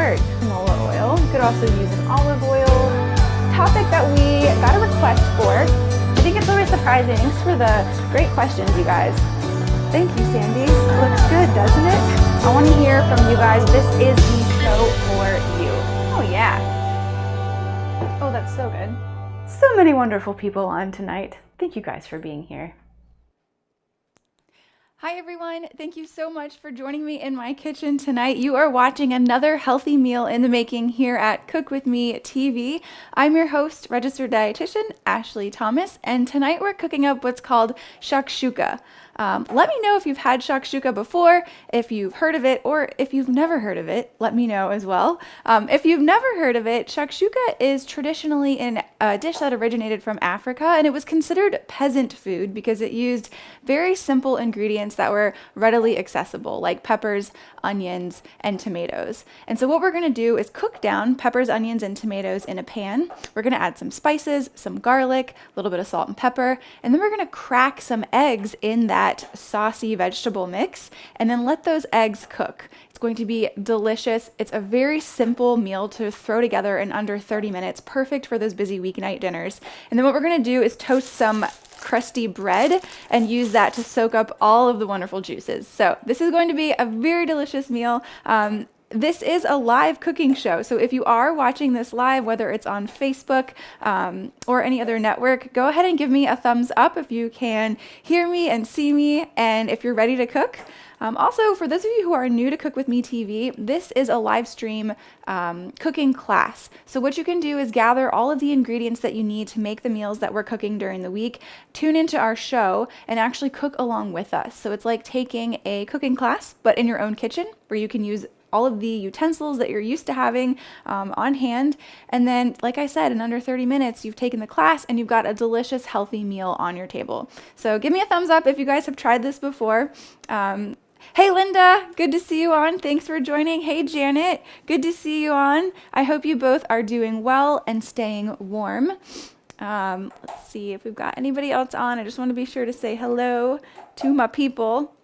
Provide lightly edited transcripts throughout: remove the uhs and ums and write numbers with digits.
or canola oil. You could also use an olive oil. Topic that we got a request for. I think it's always surprising. Thanks for the great questions, you guys. Thank you, Sandy. Looks good, doesn't it? I want to hear from you guys. This is the show for you. Oh, yeah. Oh, that's so good. So many wonderful people on tonight. Thank you guys for being here. Hi everyone, thank you so much for joining me in my kitchen tonight. You are watching another healthy meal in the making here at Cook With Me TV. I'm your host, registered dietitian, Ashley Thomas, and tonight we're cooking up what's called ShakShuka. Let me know if you've had ShakShuka before, if you've heard of it, or if you've never heard of it, let me know as well. If you've never heard of it, ShakShuka is traditionally a dish that originated from Africa, and it was considered peasant food because it used very simple ingredients that were readily accessible, like peppers, onions, and tomatoes. And so what we're going to do is cook down peppers, onions, and tomatoes in a pan. We're going to add some spices, some garlic, a little bit of salt and pepper, and then we're going to crack some eggs in that saucy vegetable mix and then let those eggs cook. It's going to be delicious. It's a very simple meal to throw together in under 30 minutes, perfect for those busy weeknight dinners. And then what we're going to do is toast some crusty bread and use that to soak up all of the wonderful juices. So this is going to be a very delicious meal. This is a live cooking show, so if you are watching this live, whether it's on Facebook or any other network, go ahead and give me a thumbs up if you can hear me and see me, and if you're ready to cook. Also, for those of you who are new to Cook With Me TV, this is a live stream cooking class. So what you can do is gather all of the ingredients that you need to make the meals that we're cooking during the week, tune into our show, and actually cook along with us. So it's like taking a cooking class, but in your own kitchen, where you can use all of the utensils that you're used to having on hand. And then, like I said, in under 30 minutes, you've taken the class and you've got a delicious, healthy meal on your table. So give me a thumbs up if you guys have tried this before. Hey Linda, good to see you on. Thanks for joining. Hey Janet, good to see you on. I hope you both are doing well and staying warm. Let's see if we've got anybody else on. I just want to be sure to say hello to my people.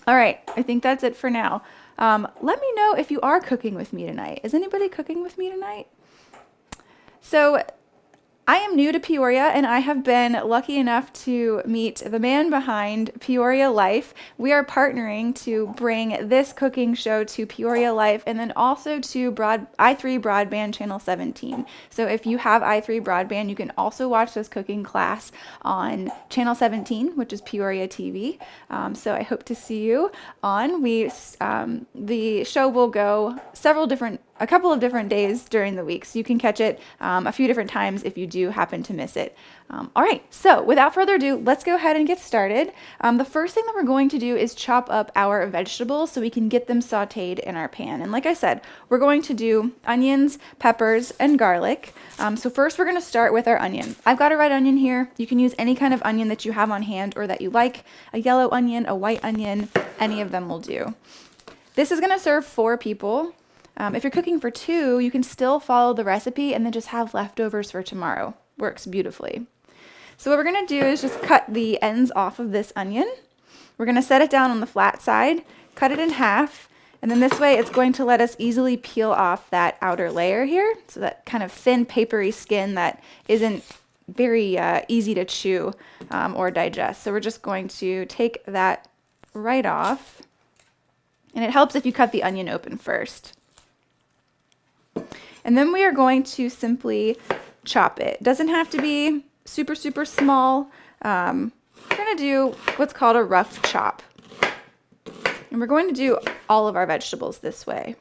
All right, I think that's it for now. Let me know if you are cooking with me tonight. Is anybody cooking with me tonight? So I am new to Peoria, and I have been lucky enough to meet the man behind Peoria Life. We are partnering to bring this cooking show to Peoria Life and then also to i3 Broadband Channel 17. So if you have i3 Broadband, you can also watch this cooking class on Channel 17, which is Peoria TV. So I hope to see you on. The show will go a couple of different days during the week, so you can catch it a few different times if you do happen to miss it. All right, so without further ado, let's go ahead and get started. The first thing that we're going to do is chop up our vegetables so we can get them sauteed in our pan. And like I said, we're going to do onions, peppers, and garlic. So first we're going to start with our onion. I've got a red onion here. You can use any kind of onion that you have on hand or that you like. A yellow onion, a white onion, any of them will do. This is going to serve 4 people. If you're cooking for 2, you can still follow the recipe and then just have leftovers for tomorrow. Works beautifully. So what we're going to do is just cut the ends off of this onion. We're going to set it down on the flat side, cut it in half, and then this way it's going to let us easily peel off that outer layer here, so that kind of thin papery skin that isn't very easy to chew or digest. So we're just going to take that right off, and it helps if you cut the onion open first. And then we are going to simply chop it. It doesn't have to be super, super small. We're going to do what's called a rough chop. And we're going to do all of our vegetables this way.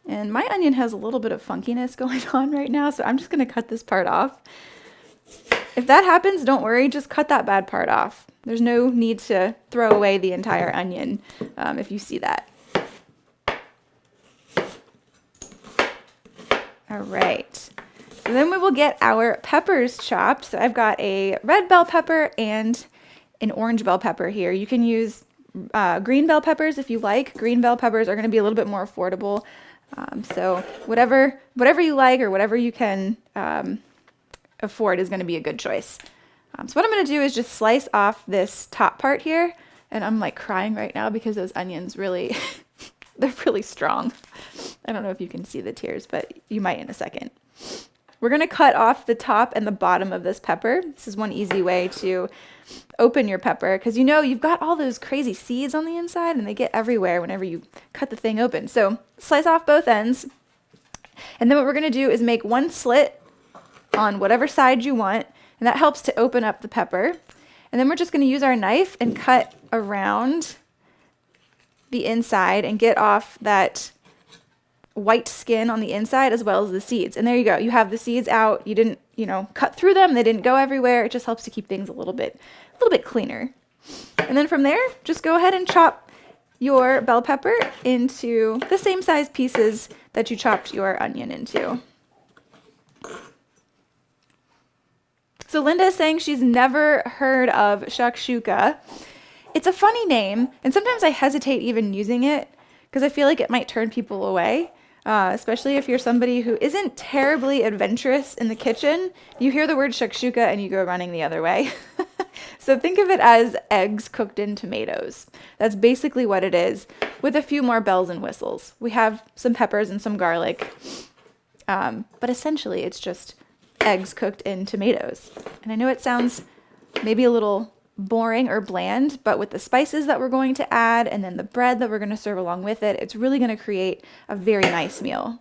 And my onion has a little bit of funkiness going on right now, so I'm just going to cut this part off. If that happens, don't worry, just cut that bad part off. There's no need to throw away the entire onion if you see that. All right, so then we will get our peppers chopped. So I've got a red bell pepper and an orange bell pepper here. You can use green bell peppers if you like. Green bell peppers are going to be a little bit more affordable. So whatever you like or whatever you can afford is going to be a good choice. So what I'm going to do is just slice off this top part here. And I'm like crying right now because those onions really They're really strong. I don't know if you can see the tears, but you might in a second. We're going to cut off the top and the bottom of this pepper. This is one easy way to open your pepper, because you've got all those crazy seeds on the inside and they get everywhere whenever you cut the thing open. So slice off both ends. And then what we're going to do is make one slit on whatever side you want, and that helps to open up the pepper. And then we're just going to use our knife and cut around the inside and get off that white skin on the inside as well as the seeds. And there you go. You have the seeds out. You didn't, cut through them. They didn't go everywhere. It just helps to keep things a little bit cleaner. And then from there, just go ahead and chop your bell pepper into the same size pieces that you chopped your onion into. So Linda is saying she's never heard of ShakShuka. It's a funny name, and sometimes I hesitate even using it because I feel like it might turn people away, especially if you're somebody who isn't terribly adventurous in the kitchen. You hear the word ShakShuka and you go running the other way. So think of it as eggs cooked in tomatoes. That's basically what it is, with a few more bells and whistles. We have some peppers and some garlic, but essentially it's just eggs cooked in tomatoes. And I know it sounds maybe a little boring or bland, but with the spices that we're going to add and then the bread that we're going to serve along with it, it's really going to create a very nice meal.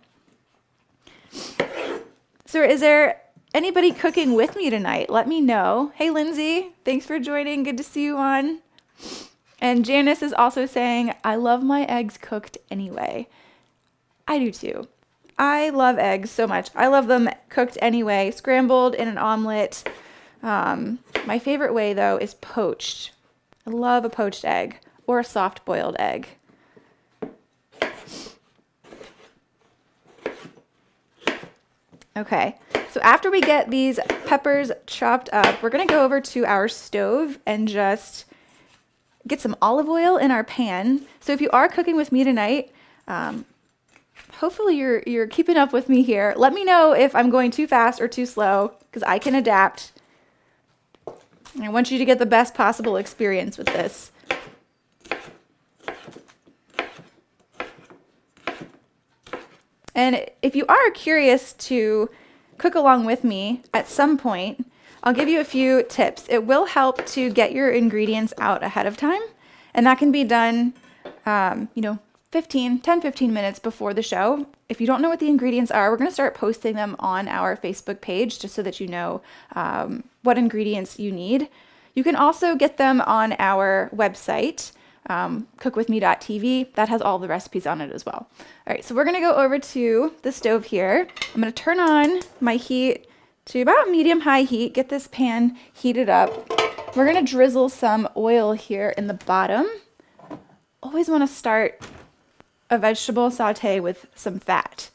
So is there anybody cooking with me tonight? Let me know. Hey, Lindsay, thanks for joining. Good to see you on. And Janice is also saying, I love my eggs cooked anyway. I do too. I love eggs so much. I love them cooked anyway, scrambled in an omelet. My favorite way, though, is poached. I love a poached egg or a soft-boiled egg. Okay, so after we get these peppers chopped up, we're going to go over to our stove and just get some olive oil in our pan. So if you are cooking with me tonight, hopefully you're keeping up with me here. Let me know if I'm going too fast or too slow, because I can adapt. I want you to get the best possible experience with this. And if you are curious to cook along with me at some point, I'll give you a few tips. It will help to get your ingredients out ahead of time, and that can be done, 10-15 minutes before the show. If you don't know what the ingredients are, we're going to start posting them on our Facebook page just so that you know what ingredients you need. You can also get them on our website, cookwithme.tv. That has all the recipes on it as well. All right, so we're going to go over to the stove here. I'm going to turn on my heat to about medium-high heat, get this pan heated up. We're going to drizzle some oil here in the bottom. Always want to start a vegetable saute with some fat.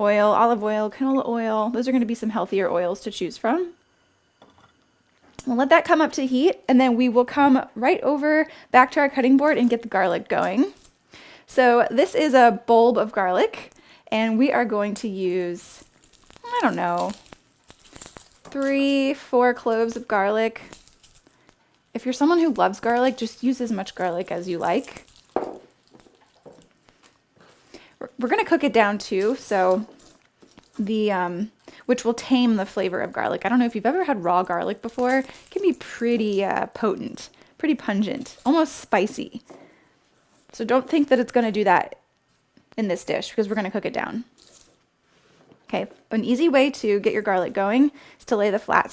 Oil, olive oil, canola oil. Those are going to be some healthier oils to choose from. We'll let that come up to heat, and then we will come right over back to our cutting board and get the garlic going. So this is a bulb of garlic, and we are going to use, 3-4 cloves of garlic. If you're someone who loves garlic, just use as much garlic as you like. We're going to cook it down too, so which will tame the flavor of garlic. I don't know if you've ever had raw garlic before. It can be pretty potent, pretty pungent, almost spicy. So don't think that it's going to do that in this dish, because we're going to cook it down. Okay, an easy way to get your garlic going is to lay the flat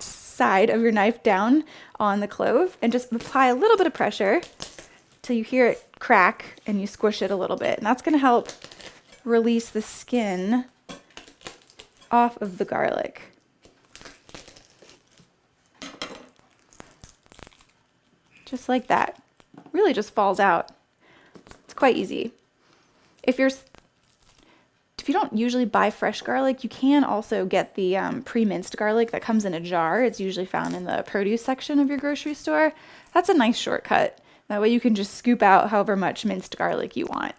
side of your knife down on the clove and just apply a little bit of pressure till you hear it crack and you squish it a little bit. And that's going to help release the skin off of the garlic. Just like that. Really just falls out. It's quite easy. If you don't usually buy fresh garlic, you can also get the pre-minced garlic that comes in a jar. It's usually found in the produce section of your grocery store. That's a nice shortcut. That way you can just scoop out however much minced garlic you want.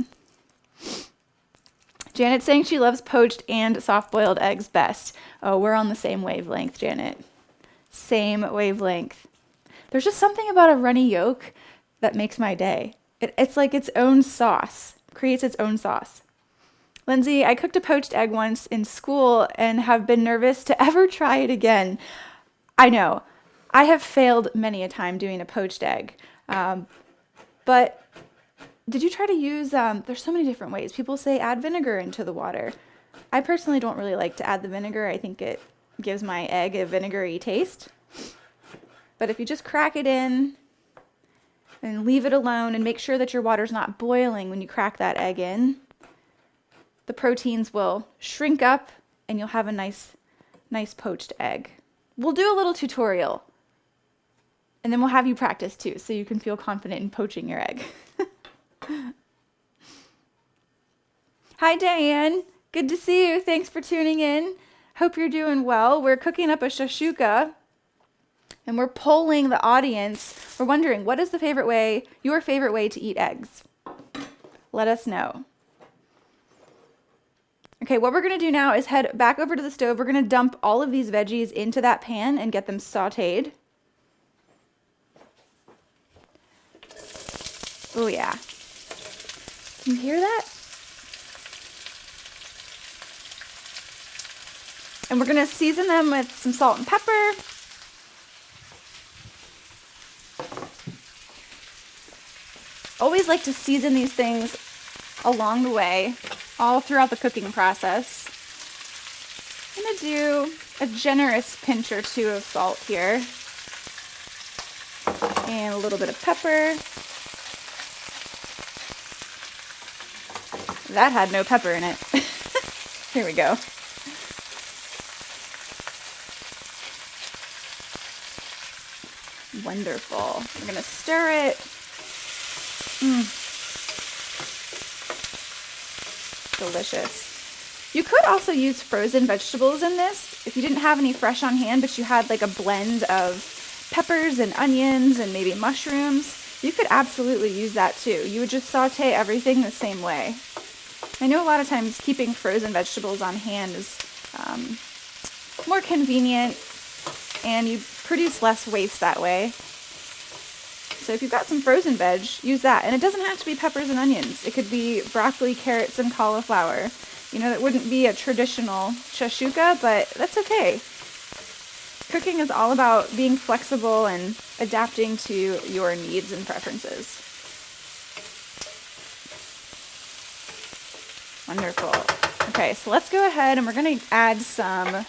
Janet's saying she loves poached and soft-boiled eggs best. Oh, we're on the same wavelength, Janet. Same wavelength. There's just something about a runny yolk that makes my day. It's like its own sauce. creates its own sauce. Lindsay, I cooked a poached egg once in school and have been nervous to ever try it again. I know. I have failed many a time doing a poached egg. But did you try to use, there's so many different ways. People say add vinegar into the water. I personally don't really like to add the vinegar. I think it gives my egg a vinegary taste. But if you just crack it in and leave it alone and make sure that your water's not boiling when you crack that egg in, the proteins will shrink up and you'll have a nice poached egg. We'll do a little tutorial and then we'll have you practice too so you can feel confident in poaching your egg. Hi Diane, good to see you. Thanks for tuning in. Hope you're doing well. We're cooking up a ShakShuka and we're polling the audience. We're wondering, what is your favorite way to eat eggs? Let us know. Okay, what we're going to do now is head back over to the stove. We're going to dump all of these veggies into that pan and get them sauteed. Oh yeah. Can you hear that? And we're going to season them with some salt and pepper. Always like to season these things along the way, all throughout the cooking process. I'm going to do a generous pinch or two of salt here. And a little bit of pepper. That had no pepper in it. Here we go. Wonderful. We're going to stir it. Delicious. You could also use frozen vegetables in this if you didn't have any fresh on hand, but you had like a blend of peppers and onions and maybe mushrooms. You could absolutely use that too. You would just saute everything the same way. I know a lot of times keeping frozen vegetables on hand is more convenient and you produce less waste that way. So if you've got some frozen veg, use that. And it doesn't have to be peppers and onions. It could be broccoli, carrots, and cauliflower. You know, that wouldn't be a traditional ShakShuka, but that's okay. Cooking is all about being flexible and adapting to your needs and preferences. Wonderful. Okay, so let's go ahead and we're going to add some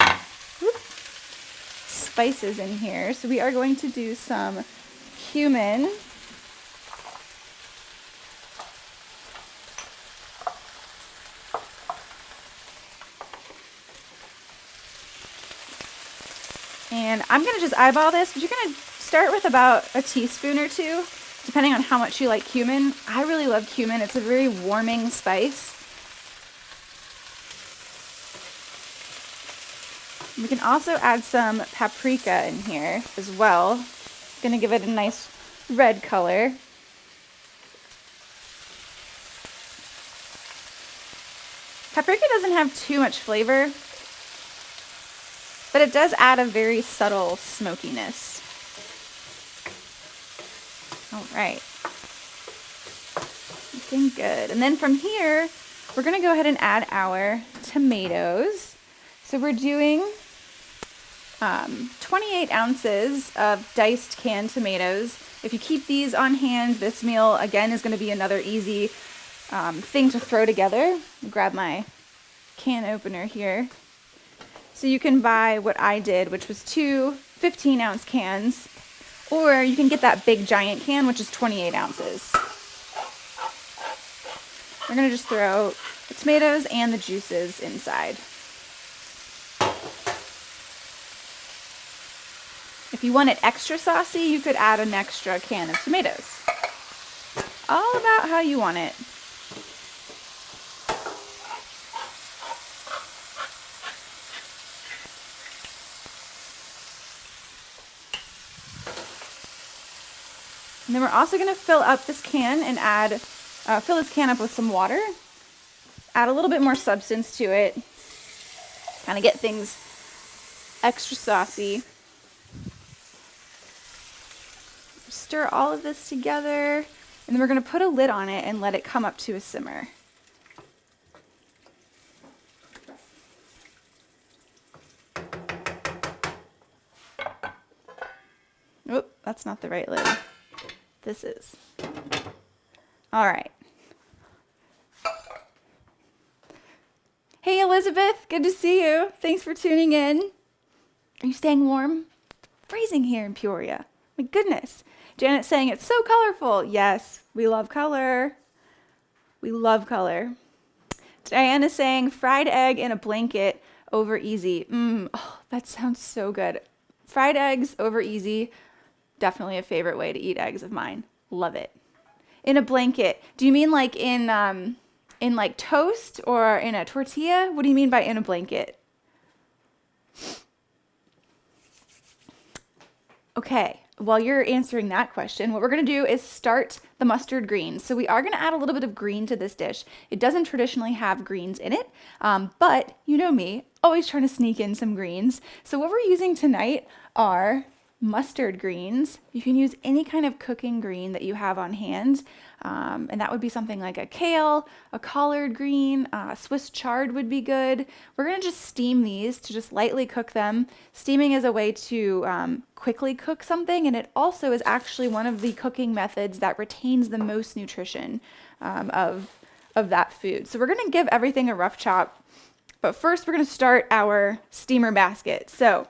spices in here. So we are going to do some cumin. And I'm going to just eyeball this, but you're going to start with about a teaspoon or two, depending on how much you like cumin. I really love cumin. It's a very warming spice. We can also add some paprika in here as well. Going to give it a nice red color. Paprika doesn't have too much flavor, but it does add a very subtle smokiness. All right. Looking good. And then from here, we're going to go ahead and add our tomatoes. So we're doing 28 ounces of diced canned tomatoes. If you keep these on hand, this meal, again, is going to be another easy thing to throw together. Grab my can opener here. So you can buy what I did, which was two 15-ounce cans, or you can get that big giant can, which is 28 ounces. We're going to just throw the tomatoes and the juices inside. If you want it extra saucy, you could add an extra can of tomatoes. All about how you want it. And then we're also going to fill up this can and fill this can up with some water. Add a little bit more substance to it. Kind of get things extra saucy. Stir all of this together. And then we're going to put a lid on it and let it come up to a simmer. Oh, that's not the right lid. This is. All right. Hey, Elizabeth, good to see you. Thanks for tuning in. Are you staying warm? It's freezing here in Peoria. My goodness. Janet's saying it's so colorful. Yes, we love color. We love color. Diana's saying fried egg in a blanket over easy. Oh, that sounds so good. Fried eggs over easy. Definitely a favorite way to eat eggs of mine. Love it. In a blanket. Do you mean like in like toast or in a tortilla? What do you mean by in a blanket? Okay, while you're answering that question, what we're going to do is start the mustard greens. So we are going to add a little bit of green to this dish. It doesn't traditionally have greens in it, but you know me, always trying to sneak in some greens. So what we're using tonight are mustard greens. You can use any kind of cooking green that you have on hand, and that would be something like a kale, a collard green, Swiss chard would be good. We're going to just steam these to just lightly cook them. Steaming is a way to quickly cook something, and it also is actually one of the cooking methods that retains the most nutrition of that food. So we're going to give everything a rough chop, but first we're going to start our steamer basket. So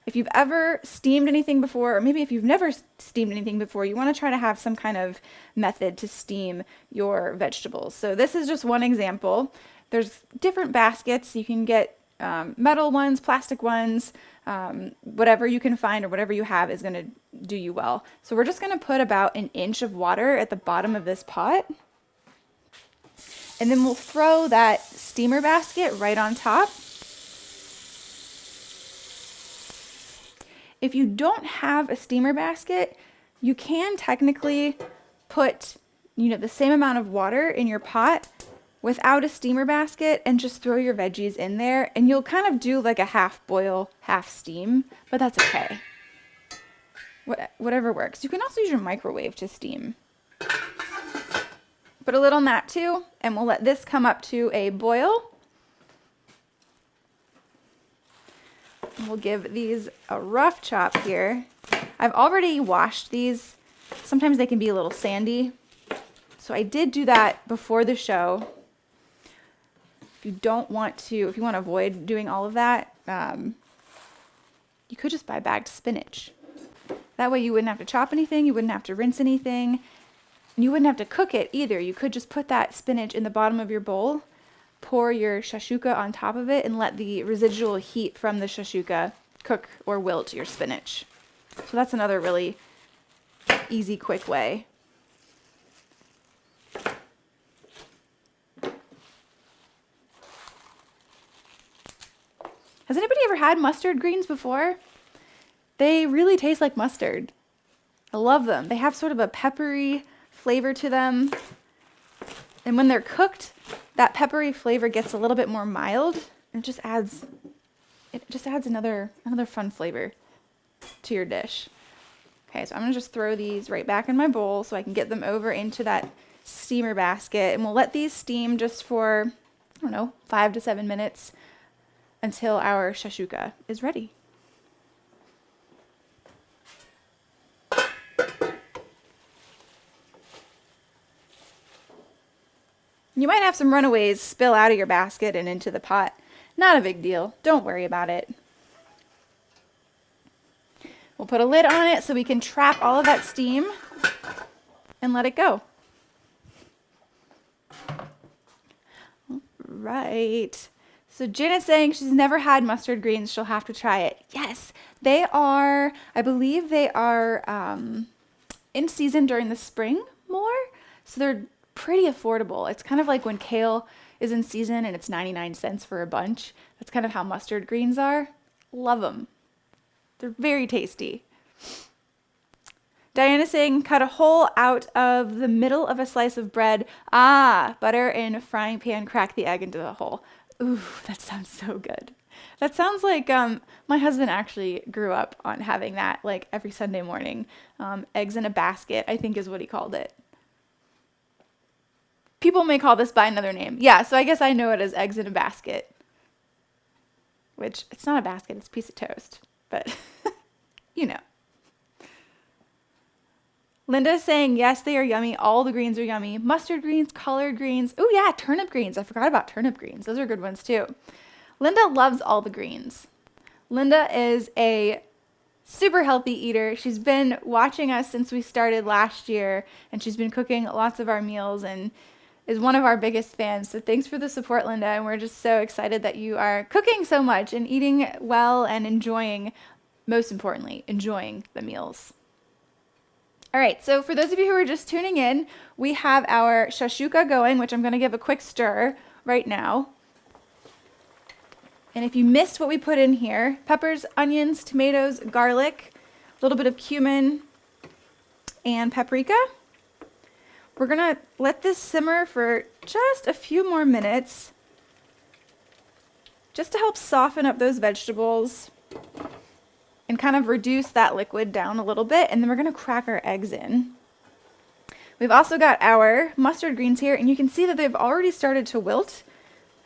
if you've ever steamed anything before, or maybe if you've never steamed anything before, you want to try to have some kind of method to steam your vegetables. So this is just one example. There's different baskets. You can get metal ones, plastic ones, whatever you can find or whatever you have is going to do you well. So we're just going to put about an inch of water at the bottom of this pot. And then we'll throw that steamer basket right on top. If you don't have a steamer basket, you can technically put, the same amount of water in your pot without a steamer basket and just throw your veggies in there, and you'll kind of do like a half boil, half steam, but that's okay. Whatever works. You can also use your microwave to steam. Put a lid on that too, and we'll let this come up to a boil. We'll give these a rough chop here. I've already washed these. Sometimes they can be a little sandy. So I did do that before the show. If you want to avoid doing all of that, you could just buy bagged spinach. That way you wouldn't have to chop anything, you wouldn't have to rinse anything, and you wouldn't have to cook it either. You could just put that spinach in the bottom of your bowl, pour your ShakShuka on top of it, and let the residual heat from the ShakShuka cook or wilt your spinach. So that's another really easy, quick way. Has anybody ever had mustard greens before? They really taste like mustard. I love them. They have sort of a peppery flavor to them. And when they're cooked, that peppery flavor gets a little bit more mild, and it just adds another fun flavor to your dish. Okay, so I'm gonna just throw these right back in my bowl so I can get them over into that steamer basket, and we'll let these steam just for, 5 to 7 minutes until our ShakShuka is ready. You might have some runaways spill out of your basket and into the pot. Not a big deal. Don't worry about it. We'll put a lid on it so we can trap all of that steam and let it go. Right. So Janet's saying she's never had mustard greens. She'll have to try it. Yes, they are, I believe they are in season during the spring more. So they're pretty affordable. It's kind of like when kale is in season and it's 99 cents for a bunch. That's kind of how mustard greens are. Love them. They're very tasty. Diana's saying cut a hole out of the middle of a slice of bread. Butter in a frying pan, crack the egg into the hole. Ooh, that sounds so good. That sounds like my husband actually grew up on having that like every Sunday morning. Eggs in a basket, I think is what he called it. People may call this by another name. Yeah, so I guess I know it as eggs in a basket, which it's not a basket, it's a piece of toast, but you know. Linda is saying, yes, they are yummy. All the greens are yummy. Mustard greens, collard greens. Oh yeah, turnip greens. I forgot about turnip greens. Those are good ones too. Linda loves all the greens. Linda is a super healthy eater. She's been watching us since we started last year, and she's been cooking lots of our meals and is one of our biggest fans. So thanks for the support, Linda. And we're just so excited that you are cooking so much and eating well and enjoying, most importantly, enjoying the meals. All right, so for those of you who are just tuning in, we have our ShakShuka going, which I'm going to give a quick stir right now. And if you missed what we put in here, peppers, onions, tomatoes, garlic, a little bit of cumin, and paprika. We're going to let this simmer for just a few more minutes, just to help soften up those vegetables and kind of reduce that liquid down a little bit, and then we're going to crack our eggs in. We've also got our mustard greens here, and you can see that they've already started to wilt.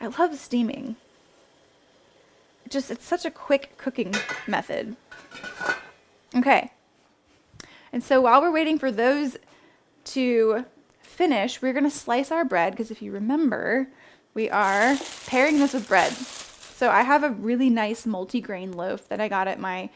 I love steaming. It's such a quick cooking method. Okay. And so while we're waiting for those to finish, we're going to slice our bread, because if you remember, we are pairing this with bread. So I have a really nice multi-grain loaf that I got at my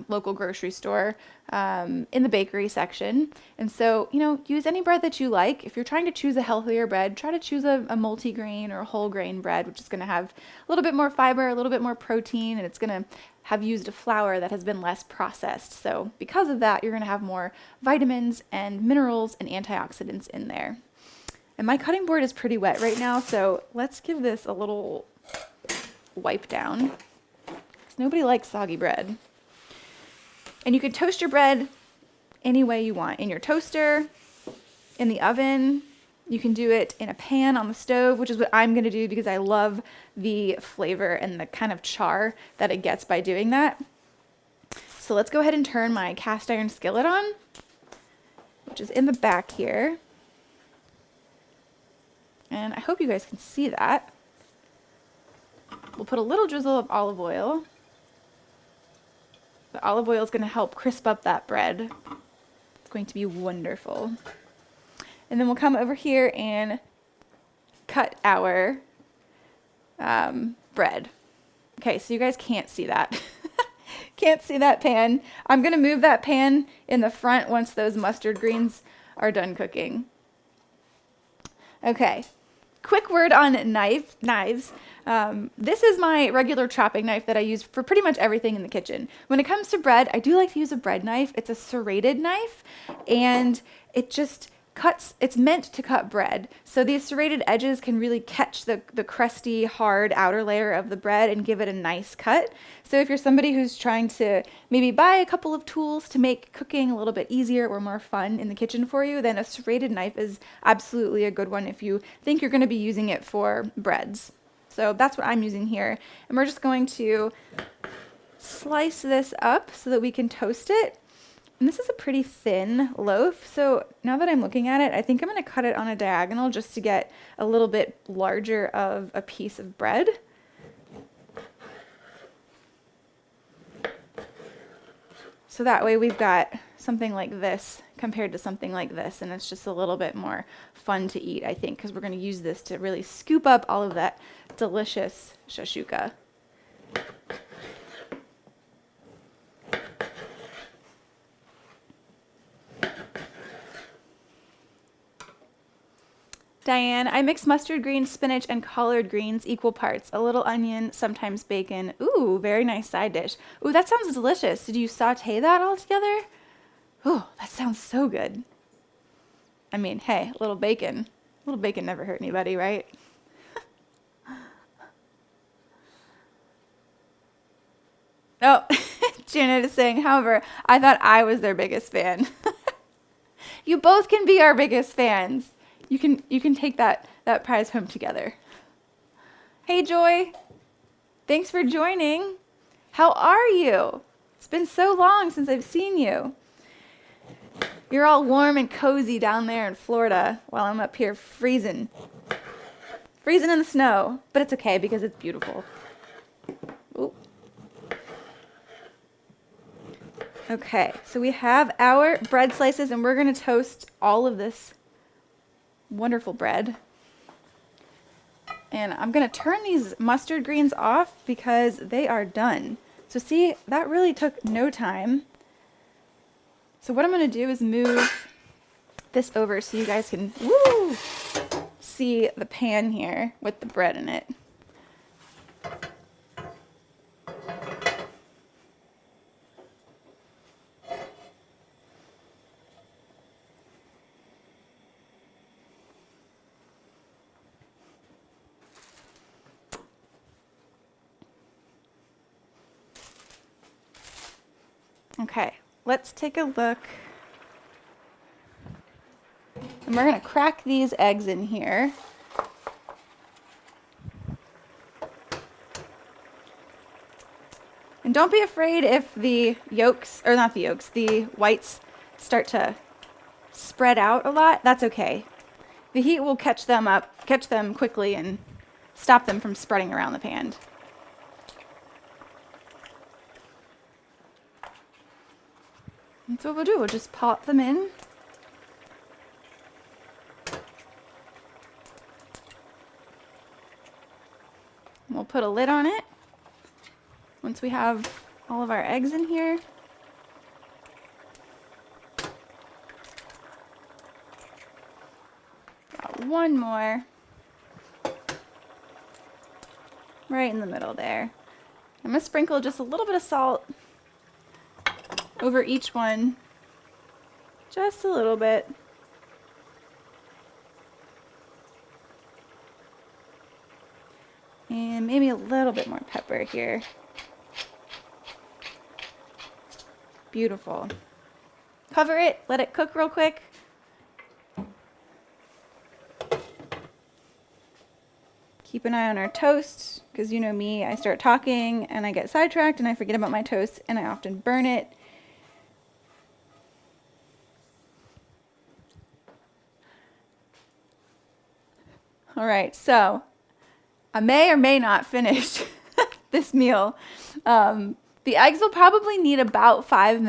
local grocery store in the bakery section. And so, use any bread that you like. If you're trying to choose a healthier bread, try to choose a multi-grain or a whole grain bread, which is going to have a little bit more fiber, a little bit more protein, and it's going to have used a flour that has been less processed. So because of that, you're going to have more vitamins and minerals and antioxidants in there. And my cutting board is pretty wet right now, so let's give this a little wipe down, because nobody likes soggy bread. And you can toast your bread any way you want, in your toaster, in the oven. You can do it in a pan on the stove, which is what I'm going to do because I love the flavor and the kind of char that it gets by doing that. So let's go ahead and turn my cast iron skillet on, which is in the back here. And I hope you guys can see that. We'll put a little drizzle of olive oil. The olive oil is going to help crisp up that bread. It's going to be wonderful. And then we'll come over here and cut our bread. Okay, so you guys can't see that. Can't see that pan. I'm going to move that pan in the front once those mustard greens are done cooking. Okay, quick word on knives. This is my regular chopping knife that I use for pretty much everything in the kitchen. When it comes to bread, I do like to use a bread knife. It's a serrated knife, and it just it's meant to cut bread. So these serrated edges can really catch the crusty, hard outer layer of the bread and give it a nice cut. So if you're somebody who's trying to maybe buy a couple of tools to make cooking a little bit easier or more fun in the kitchen for you, then a serrated knife is absolutely a good one if you think you're going to be using it for breads. So that's what I'm using here. And we're just going to slice this up so that we can toast it. And this is a pretty thin loaf, so now that I'm looking at it, I think I'm going to cut it on a diagonal just to get a little bit larger of a piece of bread. So that way we've got something like this compared to something like this, and it's just a little bit more fun to eat, I think, because we're going to use this to really scoop up all of that delicious ShakShuka. Diane, I mix mustard greens, spinach, and collard greens equal parts. A little onion, sometimes bacon. Ooh, very nice side dish. Ooh, that sounds delicious. Did you saute that all together? Ooh, that sounds so good. I mean, hey, a little bacon. A little bacon never hurt anybody, right? Oh, Janet is saying, however, I thought I was their biggest fan. You both can be our biggest fans. You can take that prize home together. Hey, Joy. Thanks for joining. How are you? It's been so long since I've seen you. You're all warm and cozy down there in Florida while I'm up here freezing. Freezing in the snow, but it's okay because it's beautiful. Ooh. Okay, so we have our bread slices and we're going to toast all of this wonderful bread. And I'm going to turn these mustard greens off because they are done. So see, that really took no time. So what I'm going to do is move this over so you guys can see the pan here with the bread in it. Okay, let's take a look. And we're going to crack these eggs in here. And don't be afraid if the yolks, or not the yolks, the whites start to spread out a lot. That's okay. The heat will catch them quickly and stop them from spreading around the pan. That's what we'll do. We'll just pop them in. We'll put a lid on it once we have all of our eggs in here. Got one more right in the middle there. I'm going to sprinkle just a little bit of salt over each one, just a little bit. And maybe a little bit more pepper here. Beautiful. Cover it, let it cook real quick. Keep an eye on our toast, because you know me, I start talking and I get sidetracked and I forget about my toast and I often burn it. All right, so I may or may not finish this meal. The eggs will probably need about 4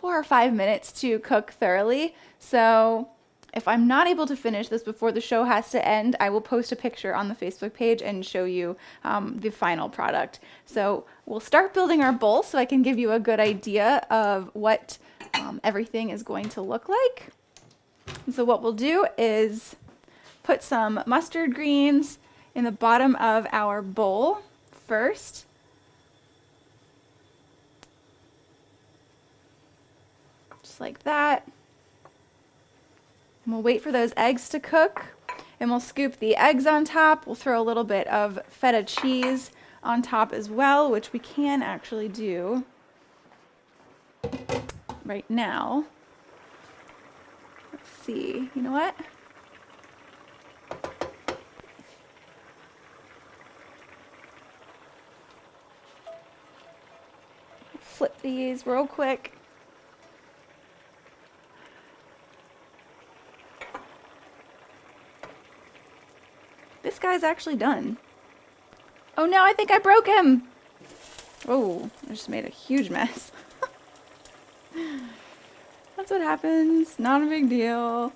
or 5 minutes to cook thoroughly. So if I'm not able to finish this before the show has to end, I will post a picture on the Facebook page and show you the final product. So we'll start building our bowl so I can give you a good idea of what everything is going to look like. And so what we'll do is put some mustard greens in the bottom of our bowl first. Just like that. And we'll wait for those eggs to cook, and we'll scoop the eggs on top. We'll throw a little bit of feta cheese on top as well, which we can actually do right now. Let's see, you know what? Flip these real quick. This guy's actually done. Oh no, I think I broke him. Oh, I just made a huge mess. That's what happens. Not a big deal.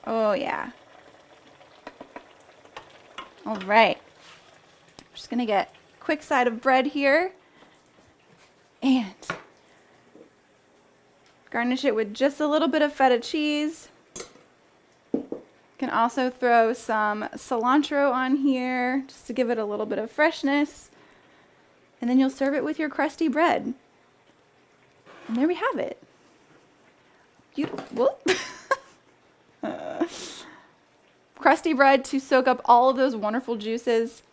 Oh yeah. All right. I'm just gonna get a quick side of bread here and garnish it with just a little bit of feta cheese. You can also throw some cilantro on here just to give it a little bit of freshness. And then you'll serve it with your crusty bread. And there we have it. Beautiful. Crusty bread to soak up all of those wonderful juices.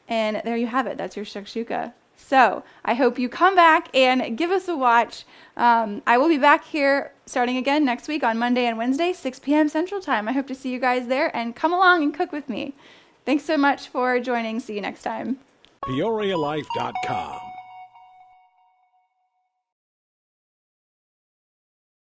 And there you have it. That's your ShakShuka. So I hope you come back and give us a watch. I will be back here starting again next week on Monday and Wednesday, 6 p.m. Central Time. I hope to see you guys there, and come along and cook with me. Thanks so much for joining. See you next time. PeoriaLife.com.